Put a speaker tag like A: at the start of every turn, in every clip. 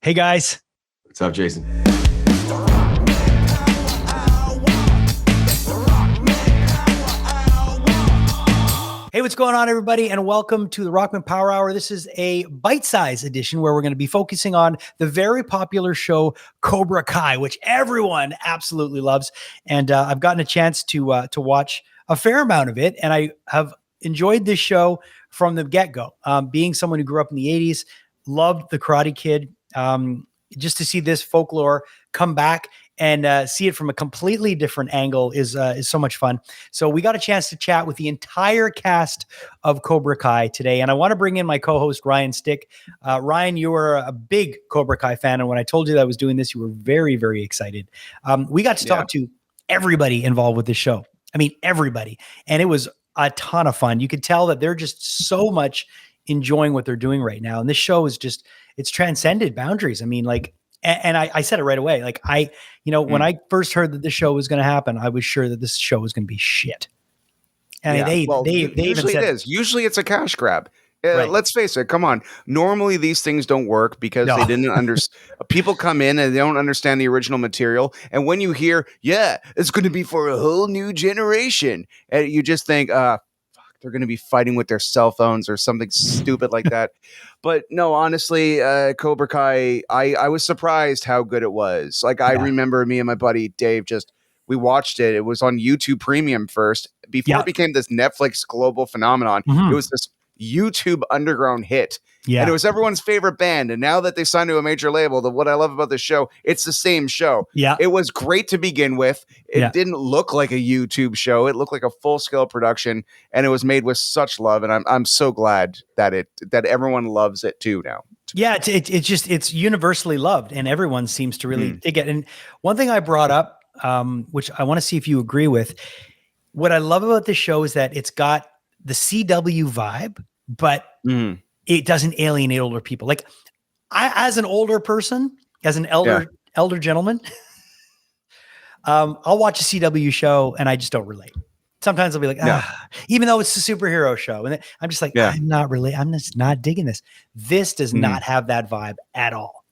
A: Hey guys.
B: What's up, Jason?
A: Hey, what's going on, everybody? And welcome to the Rockman Power Hour. This is a bite-sized edition where we're going to be focusing on the very popular show Cobra Kai, which everyone absolutely loves. And I've gotten a chance to watch a fair amount of it, and I have enjoyed this show from the get-go. Being someone who grew up in the 80s, loved the Karate Kid. Just to see this folklore come back and see it from a completely different angle is so much fun. So we got a chance to chat with the entire cast of Cobra Kai today. And I want to bring in my co-host, Ryan Stick. Ryan, you were a big Cobra Kai fan. And when I told you that I was doing this, you were very, very excited. We got to talk to everybody involved with this show. I mean, everybody. And it was a ton of fun. You could tell that they're just so much enjoying what they're doing right now. And this show is just, it's transcended boundaries. I mean, like, and I said it right away. Like when I first heard that this show was going to happen, I was sure that this show was going to be shit. And they
C: usually it is. Usually it's a cash grab. Right. Let's face it. Come on. Normally these things don't work because they didn't understand. People come in and they don't understand the original material. And when you hear, it's going to be for a whole new generation, and you just think, they're going to be fighting with their cell phones or something stupid like that. But no, honestly, Cobra Kai, I was surprised how good it was. Like, I remember me and my buddy Dave we watched it. It was on YouTube Premium first. Before it became this Netflix global phenomenon, it was this YouTube underground hit. Yeah. And it was everyone's favorite band. And now that they signed to a major label, what I love about this show, it's the same show. Yeah. It was great to begin with. It didn't look like a YouTube show. It looked like a full-scale production, and it was made with such love. And I'm so glad that everyone loves it too now.
A: Yeah, it's universally loved, and everyone seems to really dig it. And one thing I brought up, which I want to see if you agree with, what I love about this show is that it's got the CW vibe, but it doesn't alienate older people. Like, as an older person, as an elder gentleman, I'll watch a CW show and I just don't relate. Sometimes I'll be like, even though it's a superhero show, and I'm just like, I'm just not digging this. This does not have that vibe at all.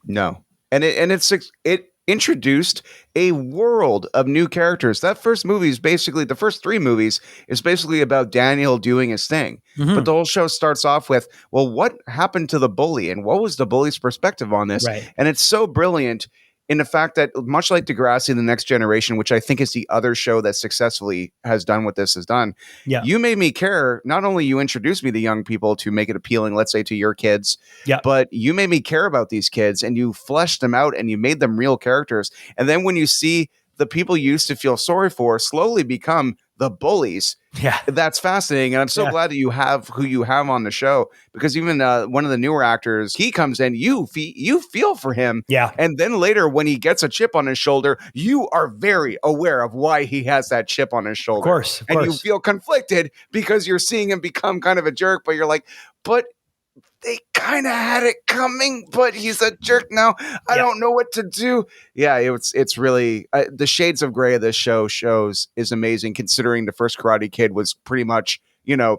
C: No, and it introduced a world of new characters. That first movie is basically, the first three movies is basically about Daniel doing his thing. But the whole show starts off with, well, what happened to the bully and what was the bully's perspective on this? Right. And it's so brilliant in the fact that, much like Degrassi, The Next Generation, which I think is the other show that successfully has done what this has done, you made me care. Not only you introduced me to young people to make it appealing, let's say to your kids, but you made me care about these kids, and you fleshed them out and you made them real characters. And then when you see the people you used to feel sorry for slowly become the bullies, that's fascinating. And I'm so glad that you have who you have on the show, because even one of the newer actors, he comes in, you feel for him. And then later when he gets a chip on his shoulder, you are very aware of why he has that chip on his shoulder. Of course. And you feel conflicted because you're seeing him become kind of a jerk, but you're like, but they kind of had it coming, but he's a jerk now. I don't know what to do. Yeah, it's really the shades of gray of this shows is amazing, considering the first Karate Kid was pretty much,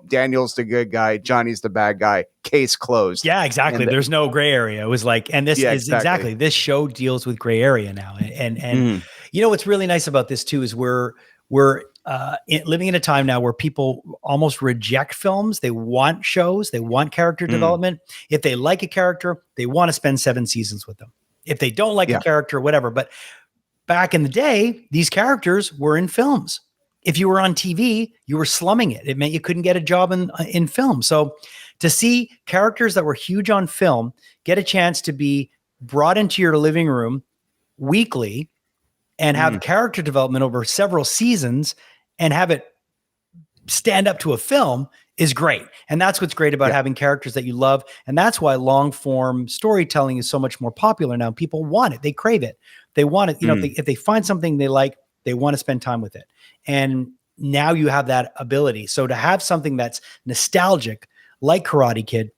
C: Daniel's the good guy, Johnny's the bad guy, case closed. Yeah, exactly. There's no gray area. It was like, and this is exactly, this show deals with gray area now. And what's really nice about this too is we're living in a time now where people almost reject films. They want shows. They want character development. If they like a character, they want to spend 7 seasons with them. If they don't like a character, whatever. But back in the day, these characters were in films. If you were on TV, you were slumming it. It meant you couldn't get a job in film. So to see characters that were huge on film get a chance to be brought into your living room weekly and have character development over several seasons and have it stand up to a film is great. And that's what's great about having characters that you love. And that's why long form storytelling is so much more popular now. People want it. They crave it. They want it. If they find something they like, they want to spend time with it. And now you have that ability. So to have something that's nostalgic, like Karate Kid,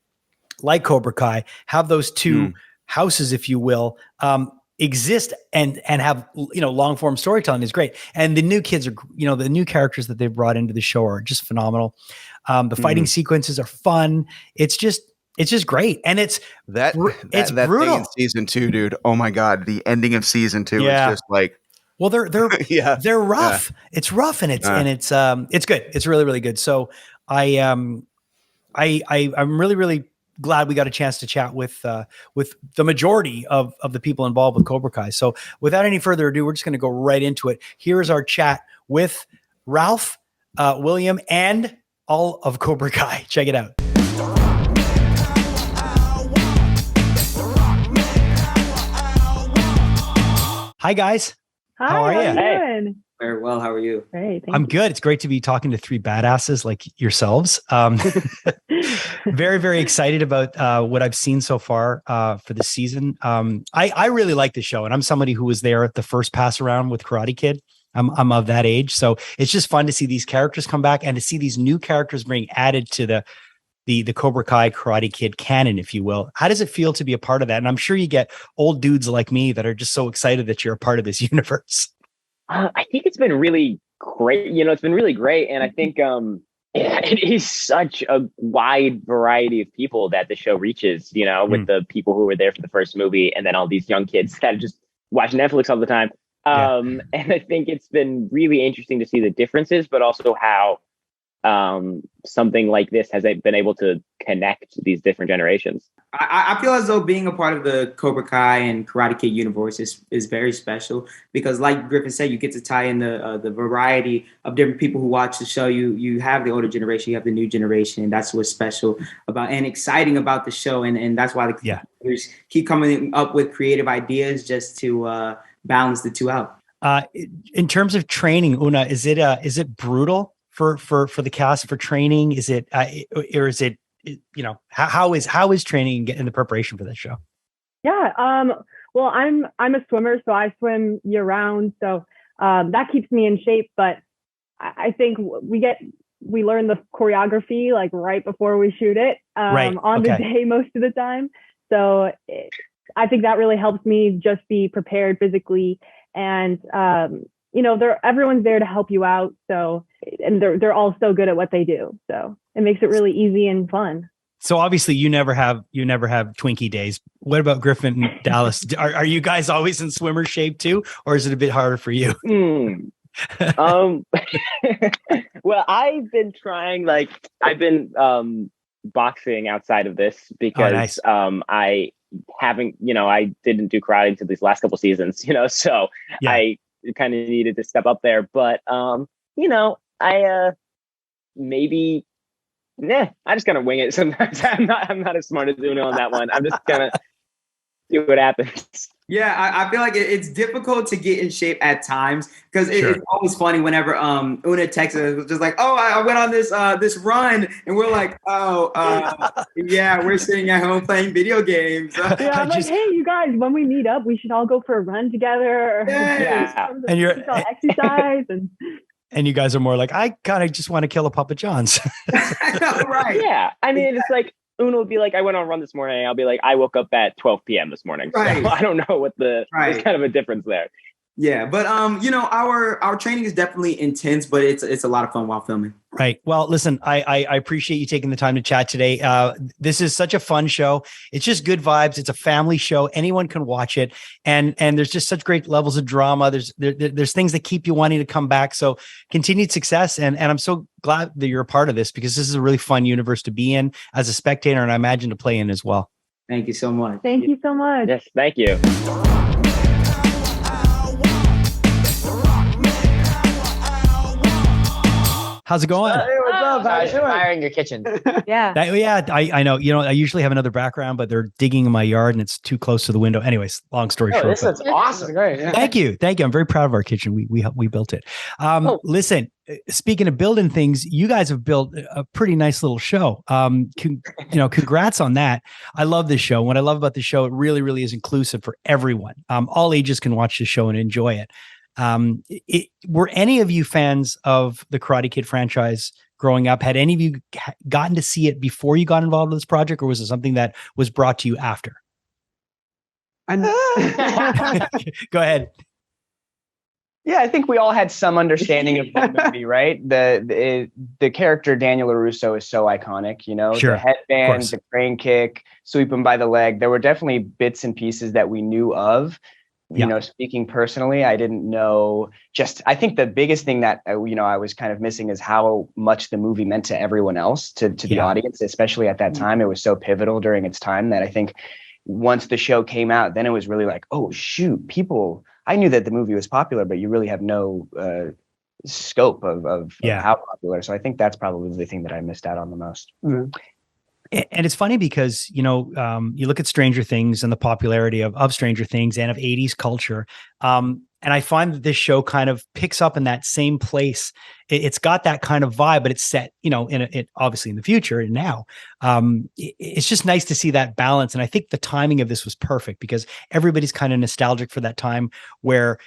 C: like Cobra Kai, have those two houses, if you will, exist and have, long form storytelling is great. And the new kids are, the new characters that they've brought into the show are just phenomenal. The fighting sequences are fun. It's just,
A: It's just great, and it's brutal.
C: Thing in season 2, dude. Oh my god, the ending of season 2 is just like.
A: Well, they're they're rough. Yeah. It's rough, and it's good. It's really, really good. So I'm really glad we got a chance to chat with the majority of the people involved with Cobra Kai. So without any further ado, we're just going to go right into it. Here is our chat with Ralph, William, and all of Cobra Kai. Check it out. Hi, guys.
B: Hi,
A: how are you?
B: Doing?
D: Very well. How are you?
B: Great.
A: I'm good. It's great to be talking to three badasses like yourselves. Very, very excited about what I've seen so far for this season. I really like the show, and I'm somebody who was there at the first pass around with Karate Kid. I'm of that age, so it's just fun to see these characters come back and to see these new characters being added to the Cobra Kai Karate Kid canon, if you will. How does it feel to be a part of that? And I'm sure you get old dudes like me that are just so excited that you're a part of this universe.
E: I think it's been really great. It's been really great. And I think it is such a wide variety of people that the show reaches, with the people who were there for the first movie and then all these young kids that just watch Netflix all the time. And I think it's been really interesting to see the differences, but also how something like this has been able to connect these different generations.
D: I feel as though being a part of the Cobra Kai and Karate Kid universe is very special because, like Griffin said, you get to tie in the variety of different people who watch the show. You have the older generation, you have the new generation, and that's what's special about and exciting about the show. And that's why the creators keep coming up with creative ideas just to balance the two out.
A: In terms of training, Oona, is it brutal for the cast for training? Is it or is it? How is training in the preparation for this show?
B: Yeah. Well, I'm a swimmer, so I swim year round. So that keeps me in shape. But I think we learn the choreography like right before we shoot it on the day most of the time. So I think that really helps me just be prepared physically. And everyone's there to help you out. So, and they're all so good at what they do. So it makes it really easy and fun.
A: So obviously you never have Twinkie days. What about Griffin and Dallas? Are you guys always in swimmer shape too? Or is it a bit harder for you?
E: Well, I've been trying, I've been boxing outside of this because I haven't, I didn't do karate until these last couple seasons, so I kind of needed to step up there, but I I just kind of wing it sometimes. I'm not as smart as Oona on that one. I'm just gonna see what happens.
D: Yeah, I feel like it's difficult to get in shape at times because it's always funny whenever Oona texts us just like, oh, I went on this run, and we're like, we're sitting at home playing video games.
B: I'm like, hey, you guys, when we meet up, we should all go for a run together.
A: And you're
B: exercise
A: and you guys are more like, I kind of just want to kill a Papa John's.
D: Right.
E: Yeah, I mean, it's like Oona would be like, I went on a run this morning. I'll be like, I woke up at 12 p.m. this morning.
D: Right.
E: So I don't know what there's kind of a difference there.
D: Yeah, but our training is definitely intense, but it's a lot of fun while filming.
A: Right. Well, listen, I appreciate you taking the time to chat today. This is such a fun show. It's just good vibes. It's a family show. Anyone can watch it, and there's just such great levels of drama. There's things that keep you wanting to come back. So continued success, and I'm so glad that you're a part of this because this is a really fun universe to be in as a spectator, and I imagine to play in as well.
D: Thank you so much.
B: Thank you so much.
E: Yes, thank you.
A: How's it going?
F: Hey, what's up? How you doing? Fire in your kitchen.
B: Yeah.
A: I know. I usually have another background, but they're digging in my yard and it's too close to the window. Anyways, long story short.
F: This is awesome. Great. Yeah.
A: Thank you. I'm very proud of our kitchen. We built it. Listen, speaking of building things, you guys have built a pretty nice little show. Congrats on that. I love this show. What I love about the show, it really, really is inclusive for everyone. All ages can watch the show and enjoy it. Were any of you fans of the Karate Kid franchise growing up? Had any of you gotten to see it before you got involved with this project, or was it something that was brought to you after?
F: Go
A: ahead.
F: Yeah, I think we all had some understanding of the movie, right? The character Daniel LaRusso is so iconic, you know,
A: Sure,
F: the headband, the crane kick, sweep him by the leg. There were definitely bits and pieces that we knew of. You know, speaking personally, I didn't know. I think the biggest thing that I was kind of missing is how much the movie meant to everyone else, to the audience, especially at that time. It was so pivotal during its time that I think once the show came out, then it was really like, oh shoot, people. I knew that the movie was popular, but you really have no scope of how popular. So I think that's probably the thing that I missed out on the most.
A: Mm-hmm. And it's funny because, you look at Stranger Things and the popularity of Stranger Things and of 80s culture. And I find that this show kind of picks up in that same place. It's got that kind of vibe, but it's set, obviously in the future and now. It's just nice to see that balance. And I think the timing of this was perfect because everybody's kind of nostalgic for that time where,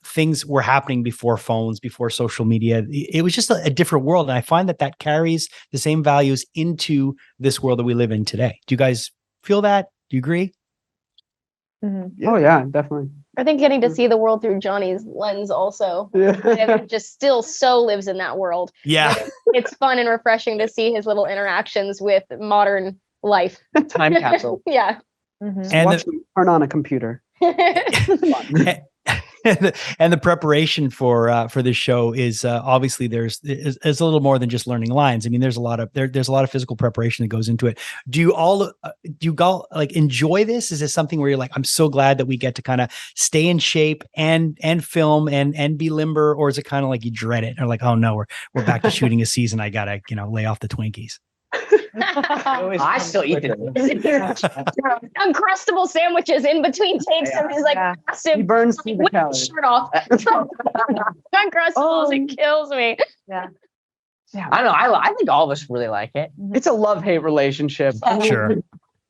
A: things were happening before phones, before social media. It was just a different world. And I find that carries the same values into this world that we live in today. Do you guys feel that? Do you agree?
G: Mm-hmm.
F: Oh yeah, definitely.
G: I think getting to see the world through Johnny's lens also just still so lives in that world.
A: Yeah.
G: It's fun and refreshing to see his little interactions with modern life.
F: Time capsule.
G: Yeah.
F: Mm-hmm. And turn on a computer.
A: And the preparation for this show is obviously there's a little more than just learning lines. I mean, there's a lot of physical preparation that goes into it. Do you all like enjoy this? Is this something where you're like, I'm so glad that we get to kind of stay in shape and film and be limber, or is it kind of like you dread it or like, oh no, we're back to shooting a season. I gotta lay off the Twinkies.
F: I still eat them.
G: Uncrustable sandwiches in between takes of his massive.
F: He burns through the calories.
G: Shirt off. Uncrustables, it kills me.
F: Yeah. I don't know. I think all of us really like it. It's a love-hate relationship.
A: Sure.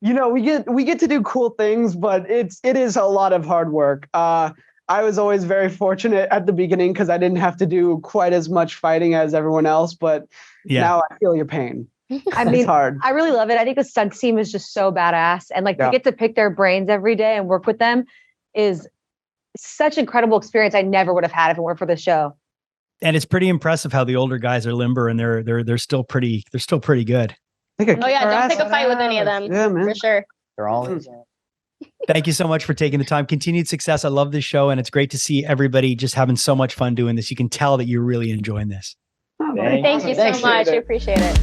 F: We get to do cool things, but it is a lot of hard work. I was always very fortunate at the beginning because I didn't have to do quite as much fighting as everyone else, but now I feel your pain.
H: I mean,
F: it's hard.
H: I really love it. I think the stunt team is just so badass. And to get to pick their brains every day and work with them is such an incredible experience I never would have had if it weren't for the show.
A: And it's pretty impressive how the older guys are limber and they're still pretty good.
G: Oh yeah, don't pick a fight with any of them. Yeah, man. For sure.
F: They're all
A: Thank you so much for taking the time. Continued success. I love this show, and it's great to see everybody just having so much fun doing this. You can tell that you're really enjoying this.
G: Thank you so much. I appreciate it.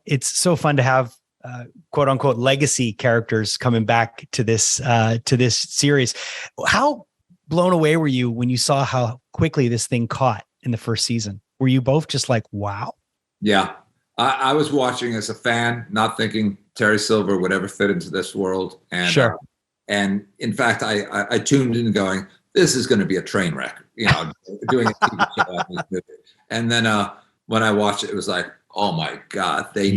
A: It's so fun to have quote unquote legacy characters coming back to this series. How blown away were you when you saw how quickly this thing caught in the first season? Were you both just like, wow?
I: Yeah. I was watching as a fan, not thinking Terry Silver would ever fit into this world. And,
A: sure.
I: And in fact, I tuned in going, this is going to be a train wreck, doing a TV show. And then when I watched it, it was like, oh my God, they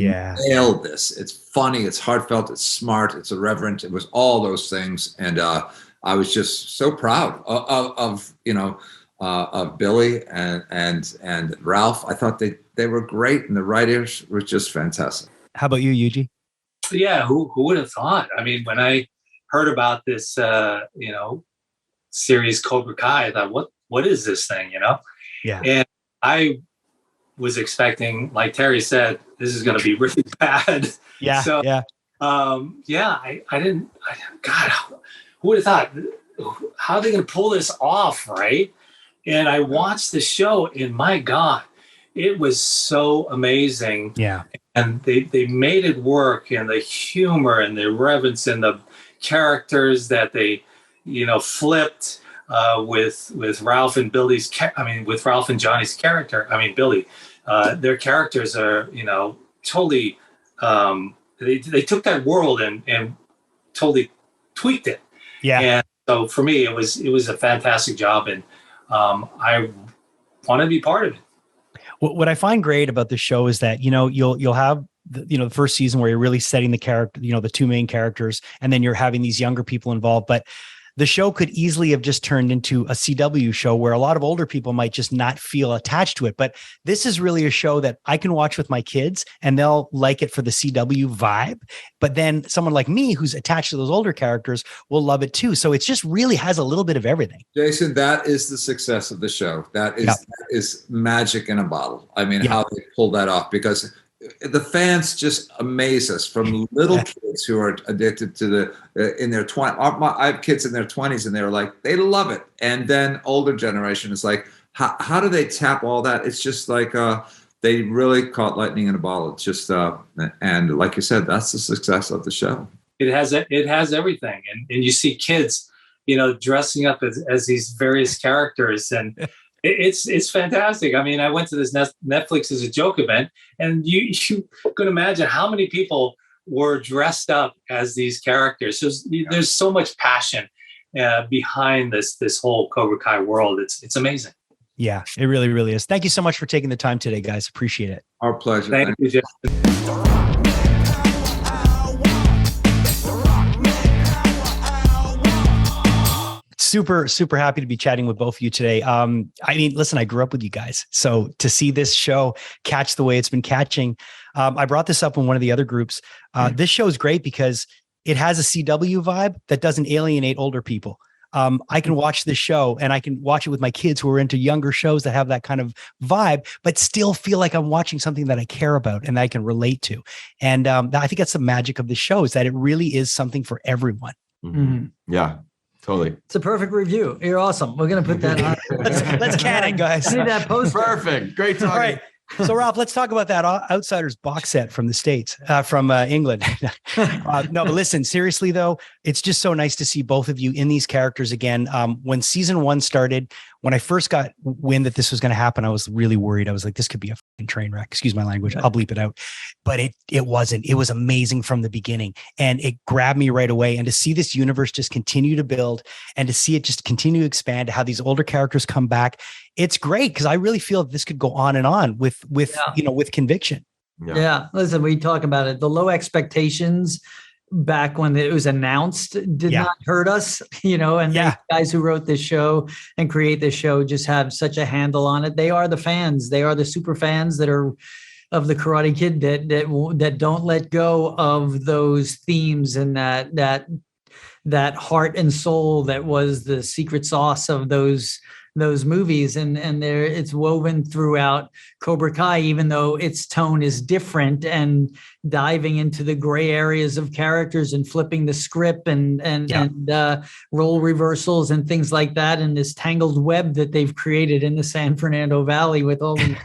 I: nailed this. It's funny, it's heartfelt, it's smart, it's irreverent. It was all those things. And I was just so proud of Billy and Ralph. I thought they were great, and the writers were just fantastic.
A: How about you, Yuji?
J: Yeah, who would have thought? I mean, when I heard about this, series Cobra Kai, I thought, what is this thing,
A: Yeah.
J: And I was expecting, like Terry said, this is going to be really bad.
A: Yeah.
J: So,
A: yeah.
J: I didn't. God, who would have thought? How are they going to pull this off, right? And I watched the show, and my God, it was so amazing.
A: Yeah.
J: And they made it work, and the humor and the reverence and the characters that they, flipped with Ralph and Billy's. With Ralph and Johnny's character. Billy. Their characters are, totally. They took that world and totally tweaked it.
A: Yeah.
J: And so for me, it was a fantastic job, and I want to be part of it.
A: What I find great about this show is that, you'll have the first season where you're really setting the character, the two main characters, and then you're having these younger people involved. But the show could easily have just turned into a CW show where a lot of older people might just not feel attached to it. But this is really a show that I can watch with my kids and they'll like it for the CW vibe. But then someone like me who's attached to those older characters will love it too. So it just really has a little bit of everything.
I: Jason, that is the success of the show. That is magic in a bottle. I mean, how they pull that off, because the fans just amaze us, from little kids who are addicted to in their 20s. I have kids in their 20s and they're like, they love it. And then older generation is like, how do they tap all that? It's just like, they really caught lightning in a bottle. It's just, and like you said, that's the success of the show.
J: It has everything. And you see kids, dressing up as these various characters, and it's fantastic. I mean, I went to this Netflix as a joke event, and you can imagine how many people were dressed up as these characters. So there's so much passion behind this whole Cobra Kai world. It's amazing.
A: Yeah, it really, really is. Thank you so much for taking the time today, guys. Appreciate it.
I: Our pleasure.
J: Thank you, Justin.
A: Super, super happy to be chatting with both of you today. I mean, listen, I grew up with you guys. So to see this show catch the way it's been catching, I brought this up in one of the other groups. This show is great because it has a CW vibe that doesn't alienate older people. I can watch this show and I can watch it with my kids who are into younger shows that have that kind of vibe, but still feel like I'm watching something that I care about and that I can relate to. And I think that's the magic of the show, is that it really is something for everyone.
K: Mm-hmm. Yeah. Totally.
L: It's a perfect review. You're awesome. We're going to put that on.
A: Let's can it, guys.
L: I need that poster.
K: Perfect. Great talking.
A: All right. So, Ralph, let's talk about that Outsiders box set from the States, from England. No, but listen, seriously, though, it's just so nice to see both of you in these characters again. When season 1 started, when I first got wind that this was going to happen, I was really worried. I was like, this could be a fucking train wreck. Excuse my language. I'll bleep it out. But it wasn't. It was amazing from the beginning. And it grabbed me right away. And to see this universe just continue to build and to see it just continue to expand, to how these older characters come back, it's great, because I really feel this could go on and on with conviction.
L: Yeah. Listen, we talk about it. The low expectations back when it was announced did not hurt us, and the guys who wrote this show and create this show just have such a handle on it. They are the fans. They are the super fans that are of the Karate Kid that don't let go of those themes and that heart and soul that was the secret sauce of those movies, and there it's woven throughout Cobra Kai, even though its tone is different, and diving into the gray areas of characters and flipping the script and role reversals and things like that, and this tangled web that they've created in the San Fernando Valley with all these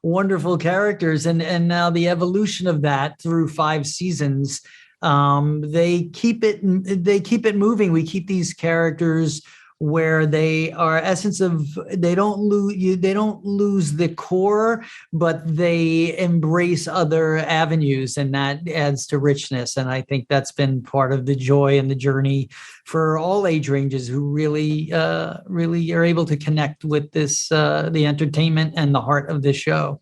L: wonderful characters, and now the evolution of that through 5 seasons. They keep it moving. We keep these characters where they are they don't lose the core, but they embrace other avenues, and that adds to richness. And I think that's been part of the joy and the journey for all age ranges who really are able to connect with this, the entertainment and the heart of this show.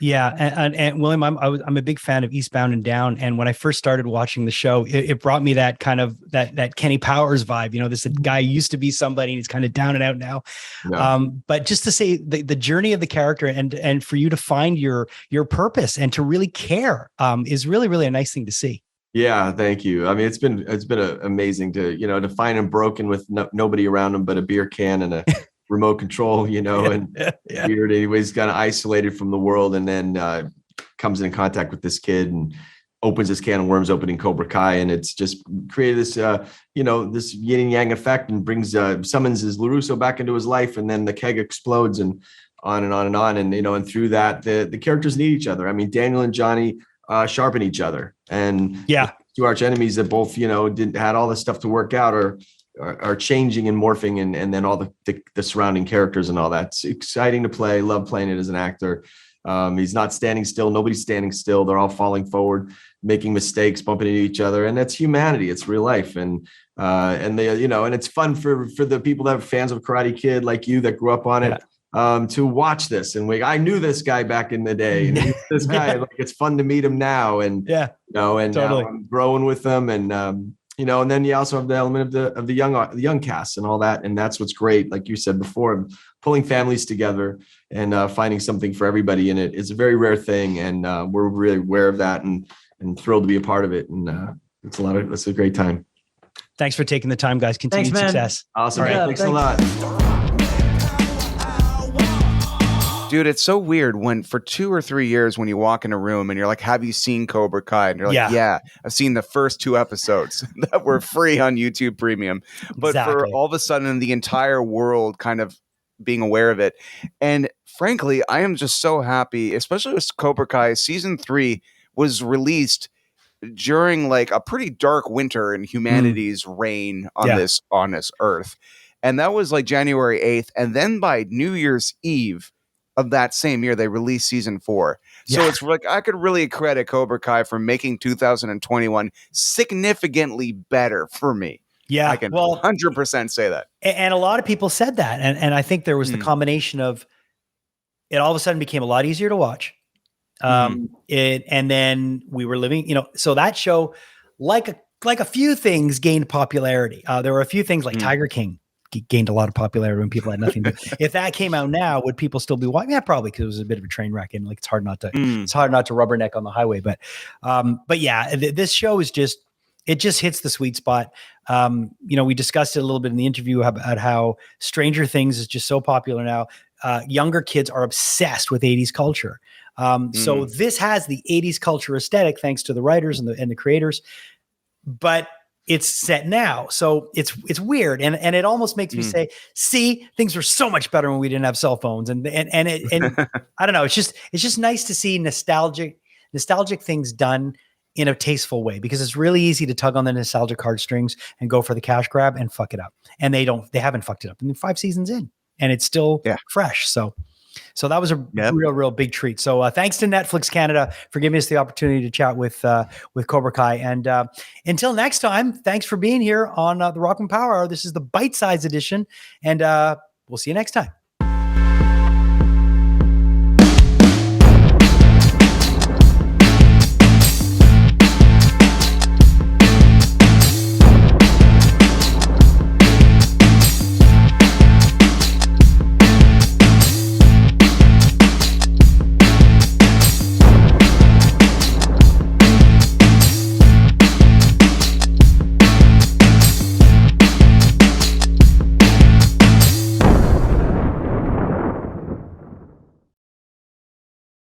A: Yeah. And William, I'm a big fan of Eastbound and Down. And when I first started watching the show, it brought me that kind of that Kenny Powers vibe. This guy used to be somebody and he's kind of down and out now. Yeah. But just to say the journey of the character and for you to find your purpose and to really care is really, really a nice thing to see.
K: Yeah, thank you. I mean, it's been amazing to find him broken with nobody around him but a beer can and a remote control, and weird. Anyways, kind of isolated from the world, and then comes in contact with this kid and opens this can of worms, opening Cobra Kai, and it's just created this, this yin and yang effect, and brings summons his LaRusso back into his life, and then the keg explodes, and on and on and on, and and through that, the characters need each other. I mean, Daniel and Gianni sharpen each other, and two arch enemies that both had all this stuff to work out, or are changing and morphing, and then all the surrounding characters and all that. It's exciting to play. Love playing it as an actor. He's not standing still. Nobody's standing still. They're all falling forward, making mistakes, bumping into each other. And that's humanity. It's real life. And they, and it's fun for the people that are fans of Karate Kid like you that grew up on it, to watch this. And I knew this guy back in the day, and this guy, it's fun to meet him now. And, and totally. Now I'm growing with them. And, you know, and then you also have the element of the young cast and all that. And that's what's great. Like you said before, pulling families together and finding something for everybody in it is a very rare thing. And we're really aware of that and thrilled to be a part of it. And it's a great time.
A: Thanks for taking the time, guys. Continued success.
K: Awesome. Right. Thanks a lot.
C: Dude, it's so weird when for 2 or 3 years when you walk in a room and you're like, have you seen Cobra Kai? And you're like, yeah, I've seen the first 2 episodes that were free on YouTube Premium. But for all of a sudden the entire world kind of being aware of it. And frankly, I am just so happy, especially with Cobra Kai. Season 3 was released during like a pretty dark winter in humanity's reign on this earth. And that was like January 8th. And then by New Year's Eve of that same year, they released season 4. So it's like I could really credit Cobra Kai for making 2021 significantly better for me.
A: Yeah,
C: I can 100% say that.
A: And a lot of people said that. And I think there was the combination of it all of a sudden became a lot easier to watch. And then we were living, you know, so that show, like a few things gained popularity. There were a few things like Tiger King gained a lot of popularity when people had nothing. But if that came out now, would people still be watching? Yeah, probably, because it was a bit of a train wreck and like it's hard not to rubberneck on the highway. But yeah, this show is it just hits the sweet spot. You know, we discussed it a little bit in the interview about how Stranger Things is just so popular now. Younger kids are obsessed with 80s culture. So this has the 80s culture aesthetic thanks to the writers and the creators, but it's set now. So it's weird. And it almost makes me say, see, things were so much better when we didn't have cell phones. And I don't know. It's just nice to see nostalgic things done in a tasteful way, because it's really easy to tug on the nostalgic heartstrings and go for the cash grab and fuck it up. And they haven't fucked it up. And 5 seasons in and it's still fresh. So that was a real big treat. So thanks to Netflix Canada for giving us the opportunity to chat with Cobra Kai. And until next time, thanks for being here on the Rockman Power Hour. This is the bite-size edition, and we'll see you next time.